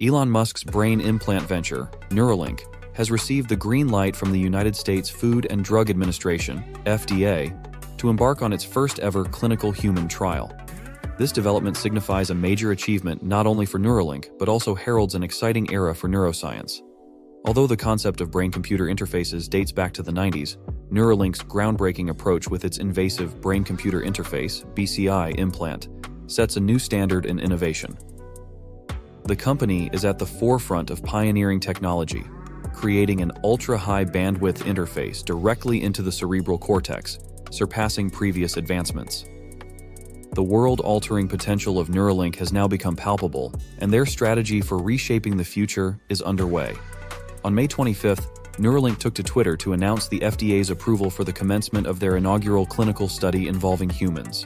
Elon Musk's brain implant venture, Neuralink, has received the green light from the United States Food and Drug Administration, FDA, to embark on its first-ever clinical human trial. This development signifies a major achievement not only for Neuralink, but also heralds an exciting era for neuroscience. Although the concept of brain-computer interfaces dates back to the 90s, Neuralink's groundbreaking approach with its invasive brain-computer interface, BCI, implant, sets a new standard in innovation. The company is at the forefront of pioneering technology, creating an ultra-high bandwidth interface directly into the cerebral cortex, surpassing previous advancements. The world-altering potential of Neuralink has now become palpable, and their strategy for reshaping the future is underway. On May 25th, Neuralink took to Twitter to announce the FDA's approval for the commencement of their inaugural clinical study involving humans.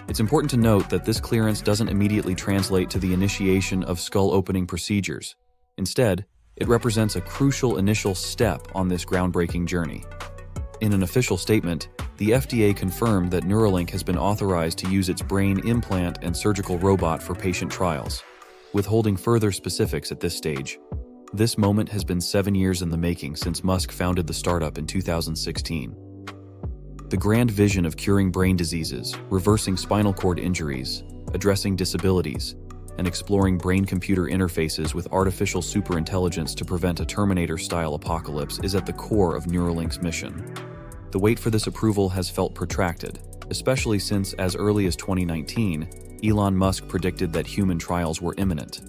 It's important to note that this clearance doesn't immediately translate to the initiation of skull-opening procedures. Instead, it represents a crucial initial step on this groundbreaking journey. In an official statement, the FDA confirmed that Neuralink has been authorized to use its brain implant and surgical robot for patient trials, withholding further specifics at this stage. This moment has been 7 years in the making since Musk founded the startup in 2016. The grand vision of curing brain diseases, reversing spinal cord injuries, addressing disabilities, and exploring brain-computer interfaces with artificial superintelligence to prevent a Terminator-style apocalypse is at the core of Neuralink's mission. The wait for this approval has felt protracted, especially since, as early as 2019, Elon Musk predicted that human trials were imminent.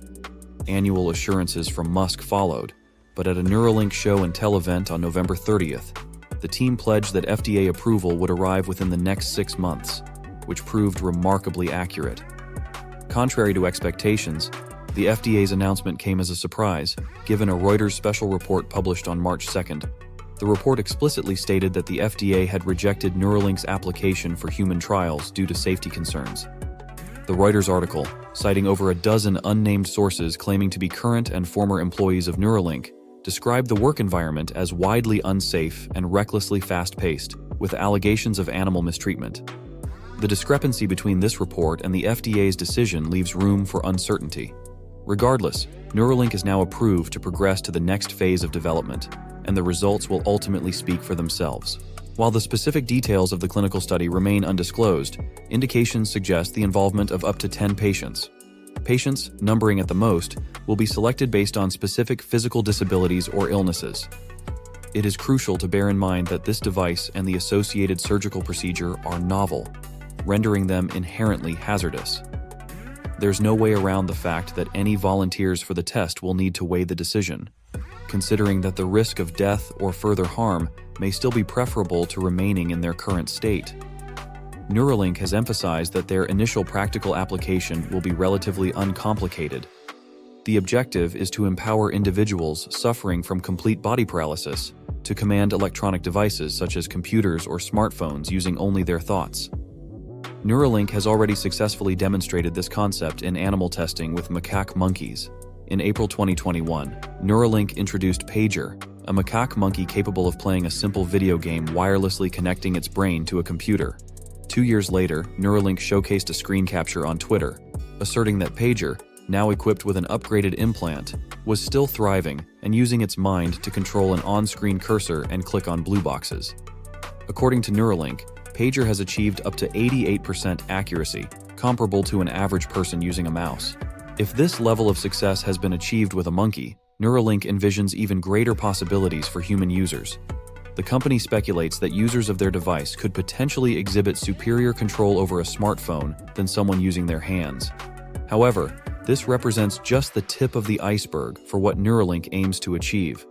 Annual assurances from Musk followed, but at a Neuralink show and tell event on November 30th, the team pledged that FDA approval would arrive within the next 6 months, which proved remarkably accurate. Contrary to expectations, the FDA's announcement came as a surprise, given a Reuters special report published on March 2nd. The report explicitly stated that the FDA had rejected Neuralink's application for human trials due to safety concerns. The Reuters article, citing over a dozen unnamed sources claiming to be current and former employees of Neuralink, described the work environment as widely unsafe and recklessly fast-paced, with allegations of animal mistreatment. The discrepancy between this report and the FDA's decision leaves room for uncertainty. Regardless, Neuralink is now approved to progress to the next phase of development, and the results will ultimately speak for themselves. While the specific details of the clinical study remain undisclosed, indications suggest the involvement of up to 10 patients. Patients, numbering at the most, will be selected based on specific physical disabilities or illnesses. It is crucial to bear in mind that this device and the associated surgical procedure are novel, rendering them inherently hazardous. There's no way around the fact that any volunteers for the test will need to weigh the decision, considering that the risk of death or further harm may still be preferable to remaining in their current state. Neuralink has emphasized that their initial practical application will be relatively uncomplicated. The objective is to empower individuals suffering from complete body paralysis to command electronic devices such as computers or smartphones using only their thoughts. Neuralink has already successfully demonstrated this concept in animal testing with macaque monkeys. In April 2021, Neuralink introduced Pager, a macaque monkey capable of playing a simple video game wirelessly connecting its brain to a computer. 2 years later, Neuralink showcased a screen capture on Twitter, asserting that Pager, now equipped with an upgraded implant, was still thriving and using its mind to control an on-screen cursor and click on blue boxes. According to Neuralink, Pager has achieved up to 88% accuracy, comparable to an average person using a mouse. If this level of success has been achieved with a monkey, Neuralink envisions even greater possibilities for human users. The company speculates that users of their device could potentially exhibit superior control over a smartphone than someone using their hands. However, this represents just the tip of the iceberg for what Neuralink aims to achieve.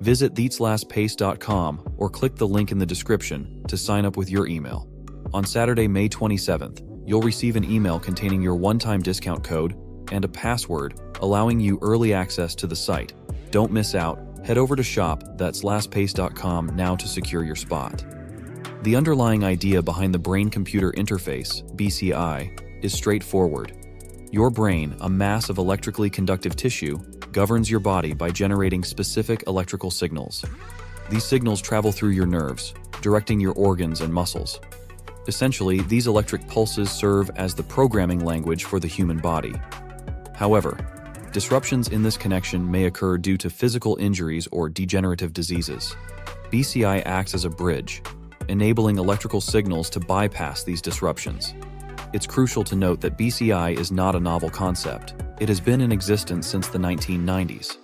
Visit theatslastpace.com or click the link in the description to sign up with your email. On Saturday, May 27th, you'll receive an email containing your one-time discount code and a password, allowing you early access to the site. Don't miss out. Head over to shop.theatslastpace.com now to secure your spot. The underlying idea behind the brain-computer interface, BCI, is straightforward. Your brain, a mass of electrically conductive tissue, governs your body by generating specific electrical signals. These signals travel through your nerves, directing your organs and muscles. Essentially, these electric pulses serve as the programming language for the human body. However, Disruptions in this connection may occur due to physical injuries or degenerative diseases. BCI acts as a bridge, enabling electrical signals to bypass these disruptions. It's crucial to note that BCI is not a novel concept. It has been in existence since the 1990s.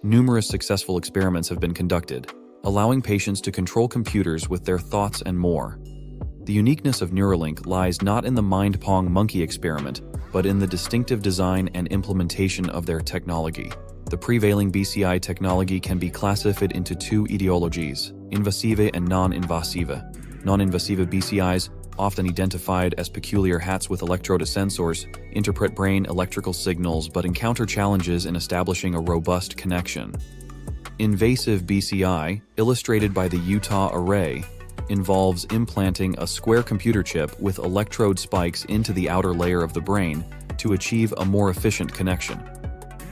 Numerous successful experiments have been conducted, allowing patients to control computers with their thoughts and more. The uniqueness of Neuralink lies not in the mind-pong monkey experiment, but in the distinctive design and implementation of their technology. The prevailing BCI technology can be classified into two etiologies, invasive and non-invasive. Non-invasive BCIs, often identified as peculiar hats with electrode sensors, interpret brain electrical signals but encounter challenges in establishing a robust connection. Invasive BCI, illustrated by the Utah array, involves implanting a square computer chip with electrode spikes into the outer layer of the brain to achieve a more efficient connection.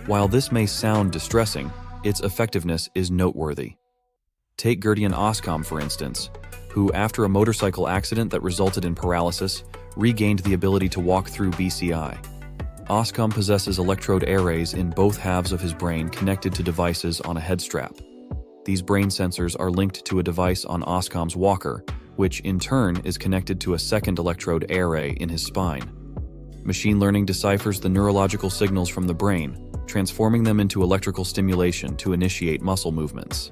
While this may sound distressing, its effectiveness is noteworthy. Take Gurdian Oscom, for instance, who, after a motorcycle accident that resulted in paralysis, regained the ability to walk through BCI. Oscom possesses electrode arrays in both halves of his brain connected to devices on a head strap. These brain sensors are linked to a device on Oscom's walker, which in turn is connected to a second electrode array in his spine. Machine learning deciphers the neurological signals from the brain, transforming them into electrical stimulation to initiate muscle movements.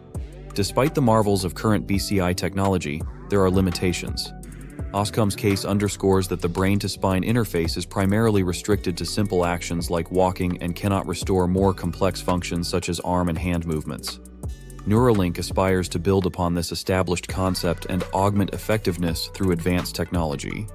Despite the marvels of current BCI technology, there are limitations. Oscom's case underscores that the brain-to-spine interface is primarily restricted to simple actions like walking and cannot restore more complex functions such as arm and hand movements. Neuralink aspires to build upon this established concept and augment effectiveness through advanced technology.